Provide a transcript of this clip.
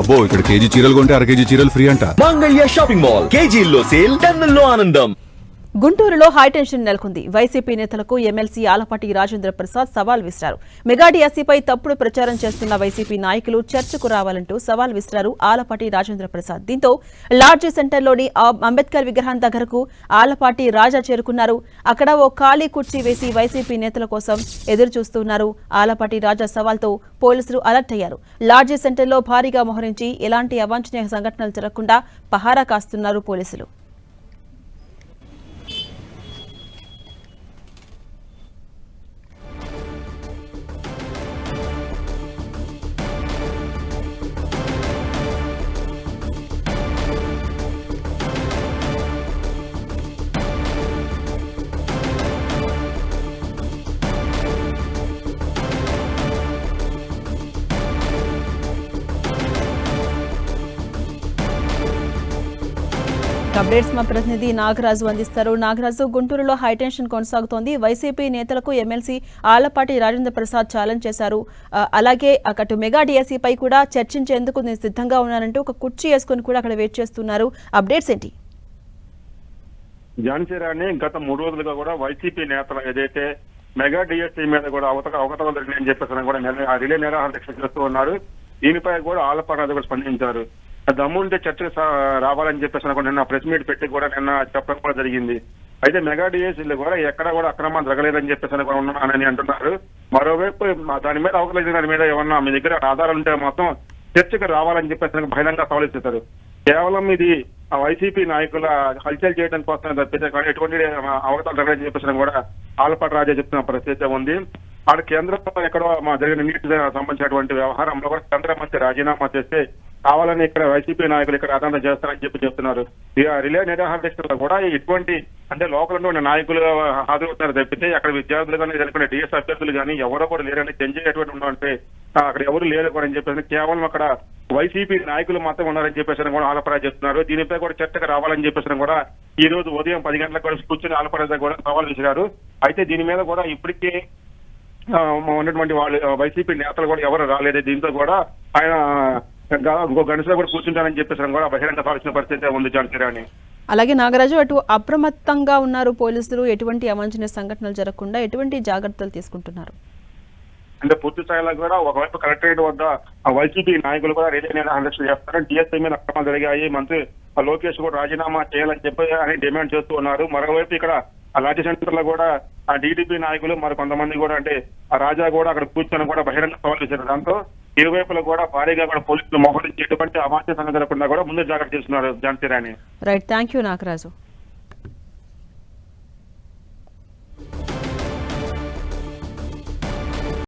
అబ్బో ఇక్కడ కేజీ చీరలు కొంటే అర కేజీ చీరలు ఫ్రీ అంట. మంగళ్య షాపింగ్ మాల్ కేజీల్లో సేల్ టన్నుల్లో ఆనందం. గుంటూరులో హైటెన్షన్ నెలకొంది. వైసీపీ నేతలకు ఎమ్మెల్సీ ఆలపాటి రాజేంద్ర ప్రసాద్ సవాల్ విసిరారు. మెగా డిఎస్సీపై తప్పుడు ప్రచారం చేస్తున్న వైసీపీ నాయకులు చర్చకు రావాలంటూ సవాల్ విసిరారు ఆలపాటి రాజేంద్ర ప్రసాద్. దీంతో లాడ్జీ సెంటర్లోని అంబేద్కర్ విగ్రహం దగ్గరకు ఆలపాటి రాజా చేరుకున్నారు. అక్కడ ఓ ఖాళీ కుర్చీ వేసి వైసీపీ నేతల కోసం ఎదురు చూస్తున్నారు. ఆలపాటి రాజా సవాల్తో పోలీసులు అలర్ట్ అయ్యారు. లాడ్జీ సెంటర్లో భారీగా మోహరించి ఎలాంటి అవాంఛనీయ సంఘటనలు జరగకుండా పహారా కాస్తున్నారు పోలీసులు. అప్డేట్స్ మా ప్రతినిధి నాగరాజు అందిస్తారు. నాగరాజు, గుంటూరులో హైటెన్షన్ కొనసాగుతోంది. వైసీపీ నేతలకు ఎమ్మెల్సీ ఆలపాటి రాజేంద్ర ప్రసాద్ ఛాలెంజ్ చేశారు. అలాగే అటు మెగా డిఎస్సీపై కూడా చర్చించేందుకు నేను సిద్ధంగా ఉన్నానంటూ ఒక కుర్చీ వేసుకుని కూడా అక్కడ వెయిట్ చేస్తున్నారు. అప్డేట్స్ ఏంటి? జాన్సీరాణి గత 3 రోజులుగా కూడా వైసీపీ నేతలు ఏదైతే మెగా డిఎస్సీ మీద కూడా అవకతవకలు జరిగినాయని చెప్పేసి కూడా రిలే నిరాహార దీక్ష చేస్తూ ఉన్నారు. దీనిపై కూడా ఆలపాటి కూడా స్పందించారు. దమ్ముంటే చర్చకు రావాలని చెప్పేసి కూడా నిన్న ప్రెస్ మీట్ పెట్టి కూడా నిన్న చెప్పడం కూడా జరిగింది. అయితే మెగా డిఎస్సీలు కూడా ఎక్కడ కూడా అక్రమాలు జరగలేదని చెప్పేసి కూడా ఉన్నానని అంటున్నారు. మరోవైపు దాని మీద అవకతవకలు దాని మీద ఏమన్నా మీ దగ్గర ఆధారాలు ఉంటే మొత్తం చర్చకు రావాలని చెప్పేసి బహిరంగ సవాల్ ఇస్తారు. కేవలం ఇది వైసీపీ నాయకుల హల్చల్ చేయడం కోసం తప్పితే కానీ ఎటువంటి అవకతవకలు జరగదని చెప్పేసి కూడా ఆలపాటి రాజా చెప్తున్న పరిస్థితి ఉంది. ఆడ కేంద్రంలో ఎక్కడో జరిగిన నీటికి సంబంధించినటువంటి వ్యవహారంలో కూడా కేంద్ర మంత్రి రాజీనామా చేస్తే కావాలని ఇక్కడ వైసీపీ నాయకులు ఇక్కడ అదంతా చేస్తారని చెప్తున్నారు. రిలే నిరాహార దీక్షలో కూడా ఇటువంటి అంటే లోకల్ ఉన్న నాయకులు హాజరవుతున్నారు తప్పితే అక్కడ విద్యార్థులు కానీ జరుగుతున్న డిఎస్ అభ్యర్థులు కానీ ఎవరో కూడా లేరని చెంచేటువంటి ఉన్నారంటే అక్కడ ఎవరు లేరు కూడా అని చెప్పేసి కేవలం అక్కడ వైసీపీ నాయకులు మాత్రం ఉన్నారని చెప్పేసి కూడా ఆలపరాజు చెప్తున్నారు. దీనిపై కూడా చర్చకు రావాలని చెప్పేసి కూడా ఈ రోజు ఉదయం 10 గంటలకు కూడా కూర్చొని ఆలపరాజు కూడా సవాల్ విసిరారు. అయితే దీని మీద కూడా ఇప్పటికే ఉన్నటువంటి వాళ్ళు వైసీపీ నేతలు కూడా ఎవరు రాలేదు. దీంతో కూడా ఆయన ఇంకో గంటలో కూడా కూర్చుంటానని చెప్పేసి కూడా బహిరంగ సాల్సిన పరిస్థితి ఉంది జాన్సీరాణి. అలాగే నాగరాజు, అటు అప్రమత్తంగా ఉన్నారు పోలీసులు. ఎటువంటి అవాంఛనీయ సంఘటనలు జరగకుండా ఎటువంటి జాగ్రత్తలు తీసుకుంటున్నారు? అంటే పూర్తి స్థాయిలో కూడా ఒకవైపు కలెక్టరేట్ వద్ద వైసీపీ నాయకులు కూడా రిలే నిరాహార దీక్ష చేస్తారు. డిఎస్సీ మీద అక్రమాలు జరిగాయి, మంత్రి లోకేష్ కూడా రాజీనామా చేయాలని చెప్పి అని డిమాండ్ చేస్తూ ఉన్నారు. మరోవైపు ఇక్కడ లాడ్జీ సెంటర్ లో కూడా ఆ టీడీపీ నాయకులు మరి కొంతమంది కూడా అంటే ఆ రాజా కూడా అక్కడ కూర్చొని కూడా బహిరంగ సవాల్ చేశారు. దాంతో ఇరువైపులో కూడా భారీగా కూడా పోలీసులు మోహరించి ఎటువంటి అవాంఛనీయ సంఘటన జరగకుండా కూడా ముందు జాగ్రత్త చేస్తున్నారు Jhansirani. Right, thank you Nagaraju.